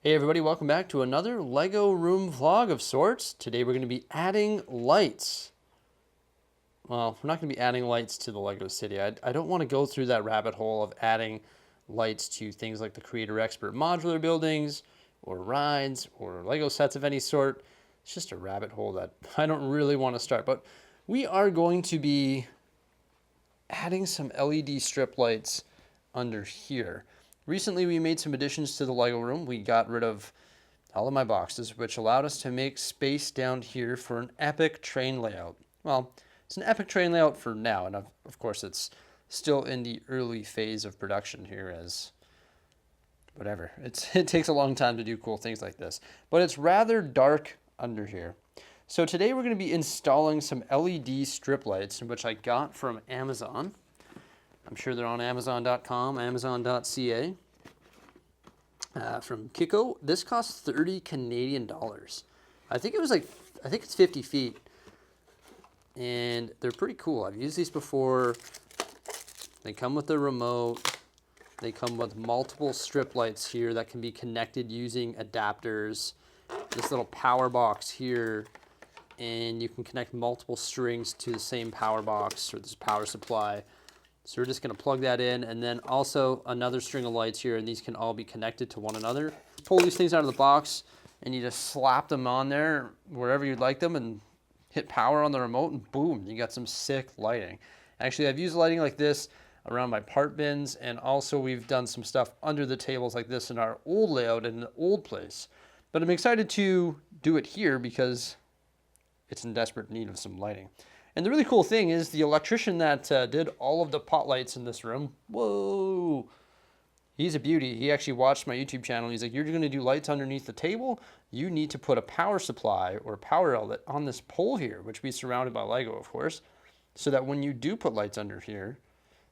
Hey everybody, welcome back to another Lego room vlog of sorts. Today we're going to be adding lights. Well, we're not going to be adding lights to the Lego city. I don't want to go through that rabbit hole of adding lights to things like the Creator Expert modular buildings or rides or Lego sets of any sort. It's just a rabbit hole that I don't really want to start. But we are going to be adding some LED strip lights under here. Recently, we made some additions to the Lego room. We got rid of all of my boxes, which allowed us to make space down here for an epic train layout. Well, it's an epic train layout for now, and of course, it's still in the early phase of production here as whatever. It takes a long time to do cool things like this, but it's rather dark under here. So today we're going to be installing some LED strip lights, which I got from Amazon. I'm sure they're on Amazon.com, Amazon.ca. From Kiko. This costs 30 Canadian dollars. I think it's 50 feet. And they're pretty cool. I've used these before. They come with a remote. They come with multiple strip lights here that can be connected using adapters. This little power box here. And you can connect multiple strings to the same power box or this power supply. So we're just going to plug that in, and then also another string of lights here, and these can all be connected to one another. Pull these things out of the box, and you just slap them on there wherever you'd like them, and hit power on the remote, and boom, you got some sick lighting. Actually, I've used lighting like this around my part bins, and also we've done some stuff under the tables like this in our old layout in the old place. But I'm excited to do it here because it's in desperate need of some lighting. And the really cool thing is the electrician that did all of the pot lights in this room, whoa, he's a beauty. He actually watched my YouTube channel. He's like, you're going to do lights underneath the table? You need to put a power supply or power outlet on this pole here, which we surrounded by Lego, of course, so that when you do put lights under here,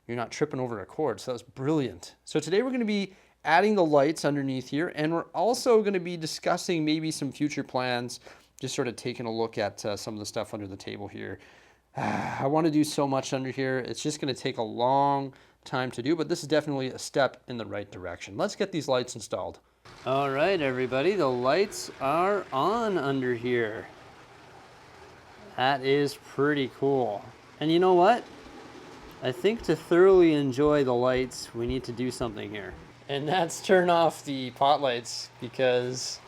you're not tripping over a cord. So that's brilliant. So today we're going to be adding the lights underneath here, and we're also going to be discussing maybe some future plans, just sort of taking a look at some of the stuff under the table here. I want to do so much under here. It's just going to take a long time to do, but this is definitely a step in the right direction. Let's get these lights installed. All right, everybody, the lights are on under here. That is pretty cool. And you know what? I think to thoroughly enjoy the lights, we need to do something here. And that's turn off the pot lights because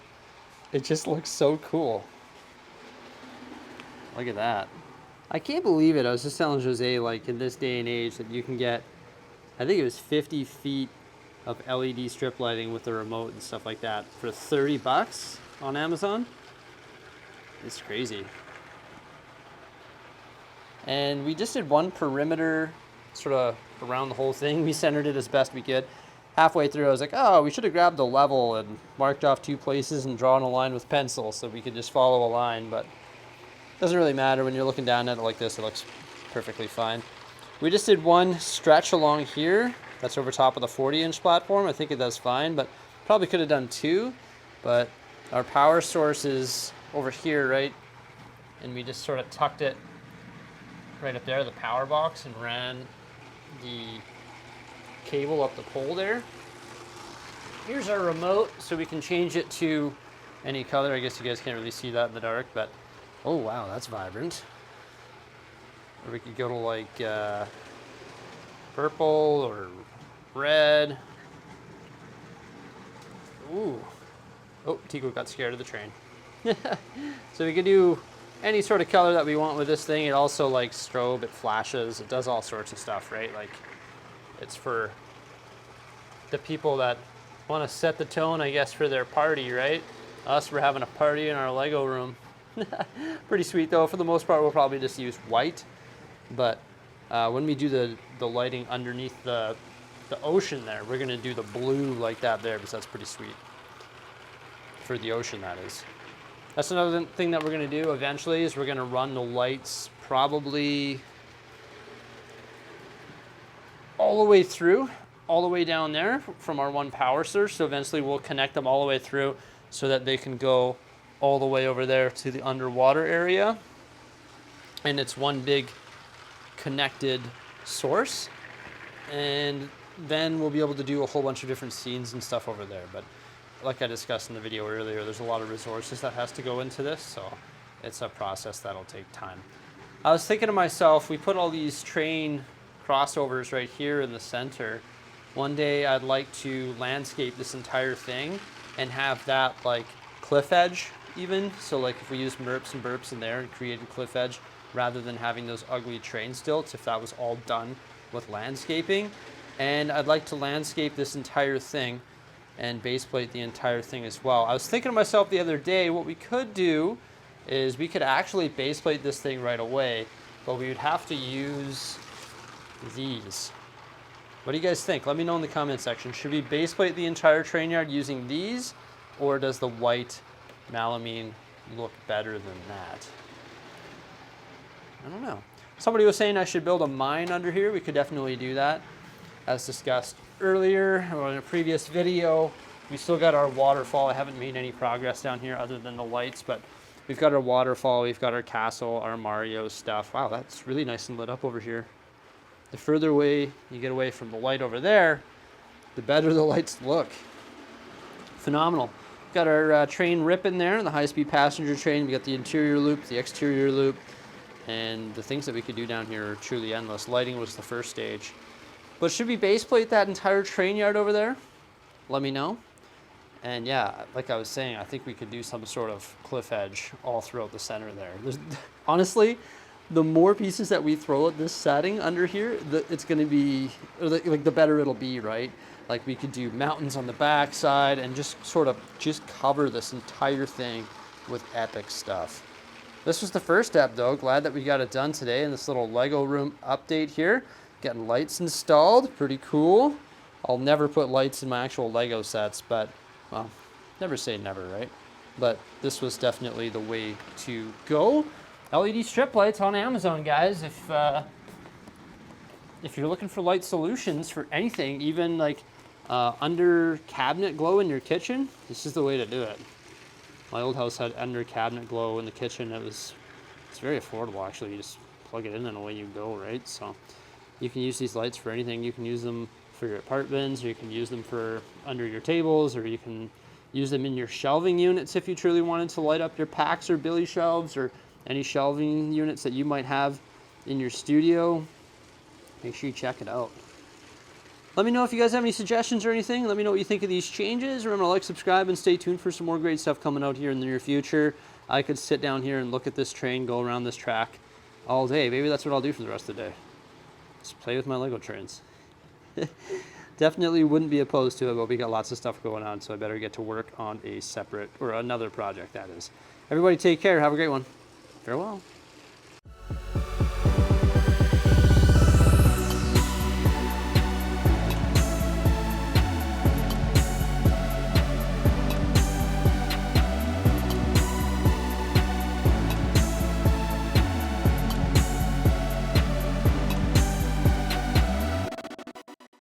it just looks so cool. Look at that. I can't believe it. I was just telling Jose, like in this day and age, that you can get, I think it was 50 feet of LED strip lighting with the remote and stuff like that for 30 bucks on Amazon. It's crazy. And we just did one perimeter sort of around the whole thing. We centered it as best we could. Halfway through, I was like, oh, we should have grabbed the level and marked off 2 places and drawn a line with pencil so we could just follow a line, but doesn't really matter when you're looking down at it like this. It looks perfectly fine. We just did one stretch along here. That's over top of the 40-inch platform. I think it does fine, but probably could have done 2. But our power source is over here, right? And we just sort of tucked it right up there, the power box, and ran the cable up the pole there. Here's our remote, so we can change it to any color. I guess you guys can't really see that in the dark, but oh wow, that's vibrant. Or we could go to like purple or red. Ooh. Oh, Tico got scared of the train. So we could do any sort of color that we want with this thing. It also like strobe, it flashes, it does all sorts of stuff, right? Like it's for the people that want to set the tone, I guess, for their party, right? Us, we're having a party in our Lego room. Pretty sweet though. For the most part, we'll probably just use white. But when we do the lighting underneath the ocean there, we're gonna do the blue like that there because that's pretty sweet. For the ocean, that is. That's another thing that we're gonna do eventually is we're gonna run the lights probably all the way through, all the way down there from our one power source. So eventually we'll connect them all the way through so that they can go all the way over there to the underwater area. And it's one big connected source. And then we'll be able to do a whole bunch of different scenes and stuff over there. But like I discussed in the video earlier, there's a lot of resources that has to go into this, so it's a process that'll take time. I was thinking to myself, we put all these train crossovers right here in the center. One day I'd like to landscape this entire thing and have that like cliff edge even. So like if we use MERPs and burps in there and created cliff edge rather than having those ugly train stilts, if that was all done with landscaping. And I'd like to landscape this entire thing and base plate the entire thing as well. I was thinking to myself the other day, what we could do is we could actually base plate this thing right away, but we would have to use these. What do you guys think? Let me know in the comment section. Should we base plate the entire train yard using these, or does the white melamine look better than that? I don't know. Somebody was saying I should build a mine under here. We could definitely do that. As discussed earlier or in a previous video, we still got our waterfall. I haven't made any progress down here other than the lights, but we've got our waterfall, we've got our castle, our Mario stuff. Wow, that's really nice and lit up over here. The further away you get away from the light over there, the better the lights look. Phenomenal. Got our train rip in there, the high-speed passenger train. We got the interior loop, the exterior loop, and the things that we could do down here are truly endless. Lighting was the first stage. But should we base plate that entire train yard over there? Let me know. And yeah, like I was saying, I think we could do some sort of cliff edge all throughout the center there. Honestly, the more pieces that we throw at this setting under here, it's going to be, like the better it'll be, right? Like we could do mountains on the back side and just sort of just cover this entire thing with epic stuff. This was the first step though. Glad that we got it done today in this little Lego room update here. Getting lights installed, pretty cool. I'll never put lights in my actual Lego sets, but, well, never say never, right? But this was definitely the way to go. LED strip lights on Amazon, guys. If you're looking for light solutions for anything, even like under cabinet glow in your kitchen, this is the way to do it. My old house had under cabinet glow in the kitchen. It's very affordable, actually. You just plug it in and away you go, right? So you can use these lights for anything. You can use them for your apartments, or you can use them for under your tables, or you can use them in your shelving units if you truly wanted to light up your packs or billy shelves or any shelving units that you might have in your studio. Make sure you check it out. Let me know if you guys have any suggestions or anything. Let me know what you think of these changes. Remember to like, subscribe, and stay tuned for some more great stuff coming out here in the near future. I could sit down here and look at this train go around this track all day. Maybe that's what I'll do for the rest of the day. Just play with my Lego trains. Definitely wouldn't be opposed to it, but we got lots of stuff going on, so I better get to work on a separate, or another project, that is. Everybody take care. Have a great one. Farewell.